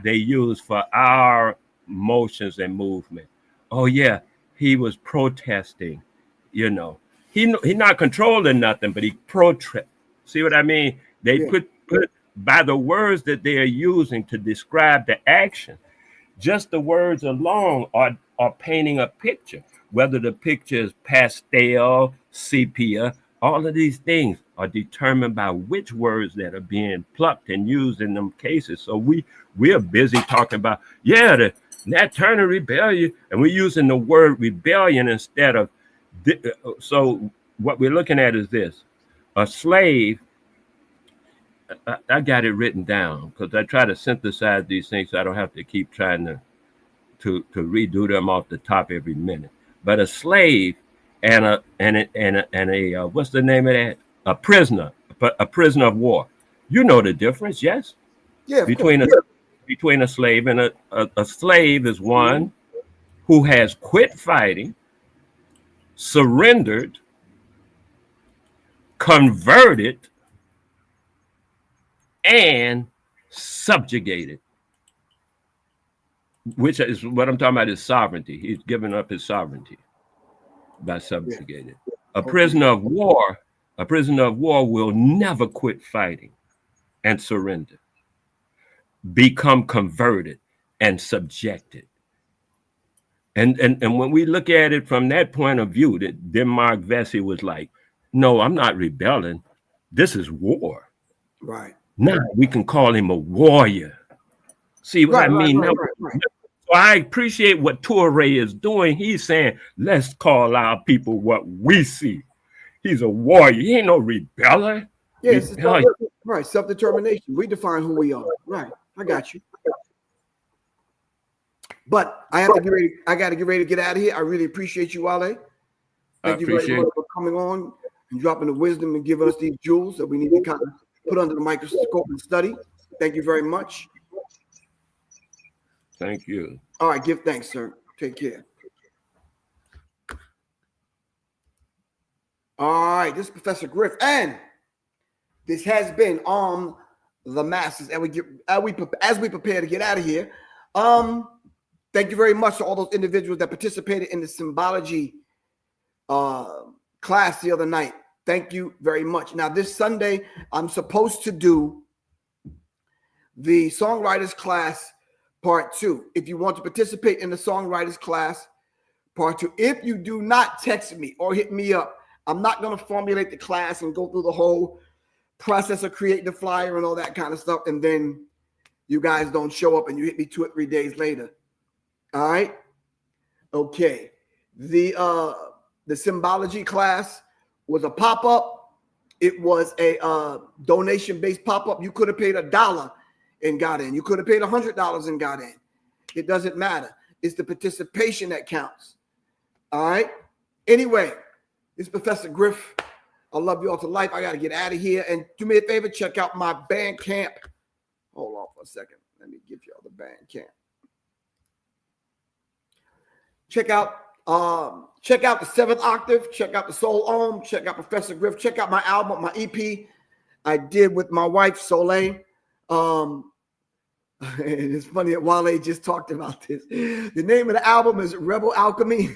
They use for our motions and movement. Oh yeah, he was protesting. You know, he not controlling nothing, but he protest. See what I mean? They put by the words that they are using to describe the action. Just the words alone are painting a picture. Whether the picture is pastel, sepia, all of these things are determined by which words that are being plucked and used in them cases. So we're busy talking about, the Nat Turner rebellion, and we're using the word rebellion instead of. So what we're looking at is this: a slave. I got it written down because I try to synthesize these things so I don't have to keep trying to redo them off the top every minute. But a slave and a what's the name of that? A prisoner of war. You know the difference, yes? Yeah, between a slave and a slave is one who has quit fighting, surrendered, converted, and subjugated, which is what I'm talking about, is sovereignty. He's given up his sovereignty by subjugated. A prisoner of war will never quit fighting and surrender, become converted and subjected. And when we look at it from that point of view, that then Mark Vesey was like, no, I'm not rebelling. This is war. Right. Now we can call him a warrior. See what I mean? Right. So I appreciate what Toure is doing. He's saying, let's call our people what we see. He's a warrior. He ain't no rebeller. Yes, right. Self-determination. We define who we are. Right. I got you. But I got to get ready to get out of here. I really appreciate you, Wale. Thank you very much for coming on and dropping the wisdom and giving us these jewels that we need to kind of put under the microscope and study. Thank you very much. Thank you. All right, give thanks, sir. Take care. All right, this is Professor Griff, and this has been on the masses. And as we prepare to get out of here, thank you very much to all those individuals that participated in the symbology class the other night. Thank you very much. Now, this Sunday, I'm supposed to do the songwriters class part 2. If you want to participate in the songwriters class part 2, if you do not text me or hit me up, I'm not going to formulate the class and go through the whole process of creating the flyer and all that kind of stuff, and then you guys don't show up and you hit me 2 or 3 days later. All right? Okay. The symbology class was a pop-up. It was a donation-based pop-up. You could have paid $1 and got in. You could have paid $100 and got in. It doesn't matter. It's the participation that counts. All right? Anyway, this is Professor Griff. I love you all to life. I got to get out of here. And do me a favor, check out my Bandcamp. Hold on for a second. Let me give you all the Bandcamp. Check out the 7th Octave. Check out the Soul Om. Check out Professor Griff. Check out my album, my EP I did with my wife, Soleil. And it's funny that Wale just talked about this. The name of the album is Rebel Alchemy.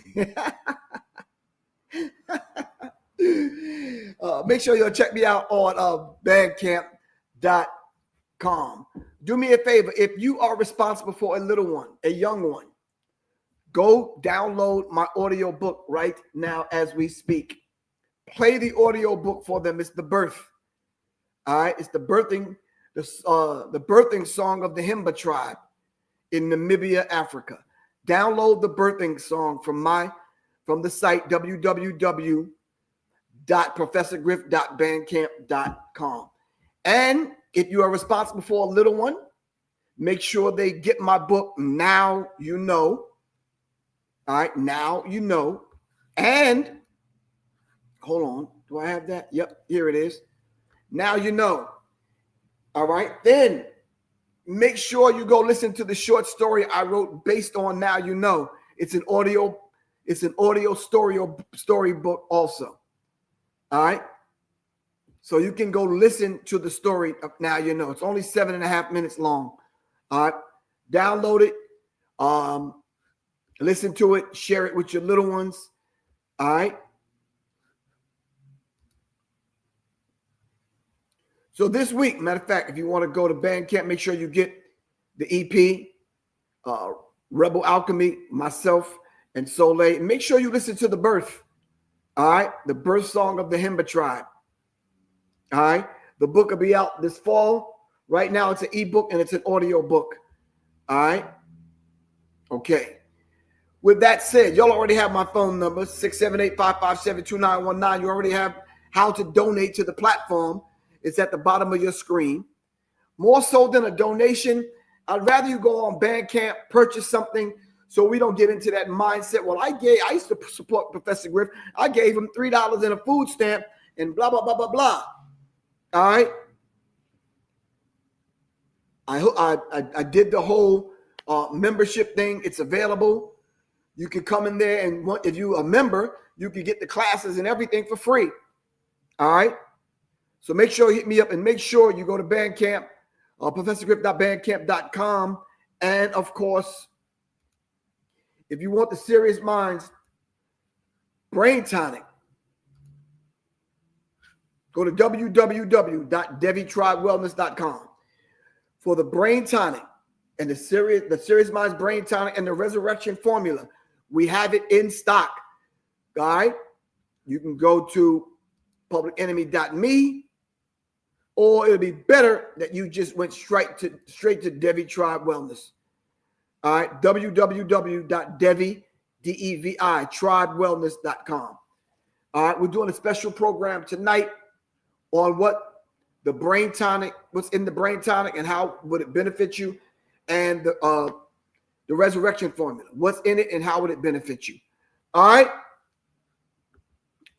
Make sure you'll check me out on bandcamp.com. Do me a favor. If you are responsible for a little one, a young one, go download my audio book right now as we speak. Play the audio book for them. It's The Birth. All right. It's the birthing song of the Himba tribe in Namibia, Africa. Download the birthing song from the site www.professorgriff.bandcamp.com. And if you are responsible for a little one, make sure they get my book, Now You Know. All right, Now You Know. And hold on, do I have that? Yep, here it is. Now You Know. All right, then make sure you go listen to the short story I wrote based on Now You Know. It's an audio storybook also. All right. So you can go listen to the story of Now You Know. It's only 7.5 minutes long. All right. Download it. Listen to it. Share it with your little ones. All right. So this week, matter of fact, if you want to go to Bandcamp, make sure you get the EP, Rebel Alchemy, myself, and Soleil. And make sure you listen to The Birth. All right. The birth song of the Himba tribe. All right. The book will be out this fall. Right now, it's an ebook and it's an audio book. All right. Okay. With that said, y'all already have my phone number, 678-557-2919. You already have how to donate to the platform. It's at the bottom of your screen. More so than a donation, I'd rather you go on Bandcamp, purchase something, so we don't get into that mindset. Well, I used to support Professor Griff. I gave him $3 in a food stamp and blah, blah, blah, blah, blah. All right. I did the whole membership thing. It's available. You can come in there, and if you're a member, you can get the classes and everything for free. All right. So make sure you hit me up, and make sure you go to Bandcamp, ProfessorGriff.bandcamp.com. And of course, if you want the Serious Minds Brain Tonic, go to www.devitribewellness.com for the Brain Tonic and the Serious Minds Brain Tonic and the Resurrection Formula. We have it in stock. All right. You can go to publicenemy.me, or it'll be better that you just went straight to Devi Tribe Wellness. All right. www.tribewellness.com. All right. We're doing a special program tonight on what the brain tonic, what's in the brain tonic and how would it benefit you, and the resurrection formula, what's in it and how would it benefit you. All right.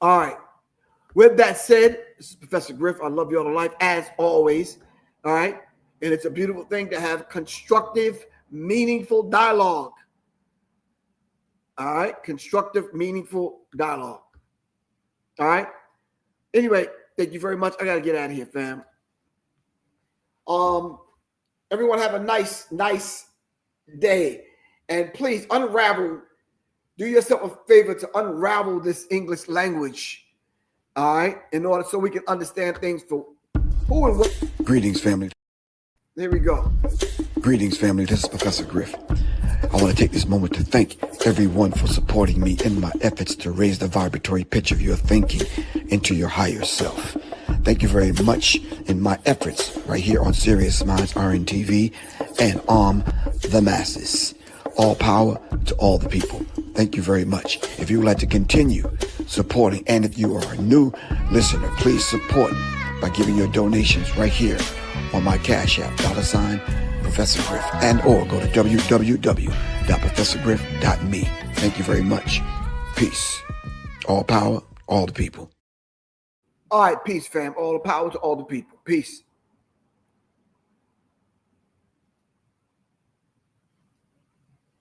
All right. With that said, this is Professor Griff. I love you all to life, as always. All right. And it's a beautiful thing to have constructive, meaningful dialogue. All right. Constructive, meaningful dialogue. All right. Anyway, thank you very much. I got to get out of here, fam. Everyone have a nice day. And please unravel. Do yourself a favor to unravel this English language. All right. In order so we can understand things for who and what. Greetings, family. There we go. Greetings, family. This is Professor Griff. I want to take this moment to thank everyone for supporting me in my efforts to raise the vibratory pitch of your thinking into your higher self. Thank you very much in my efforts right here on Serious Minds RNTV and the masses. All power to all the people. Thank you very much. If you would like to continue supporting, and if you are a new listener, please support by giving your donations right here on my Cash App, $ Professor Griff, and or go to www.professorgriff.me. Thank you very much. Peace. All power, all the people. All right, peace, fam. All the power to all the people. Peace.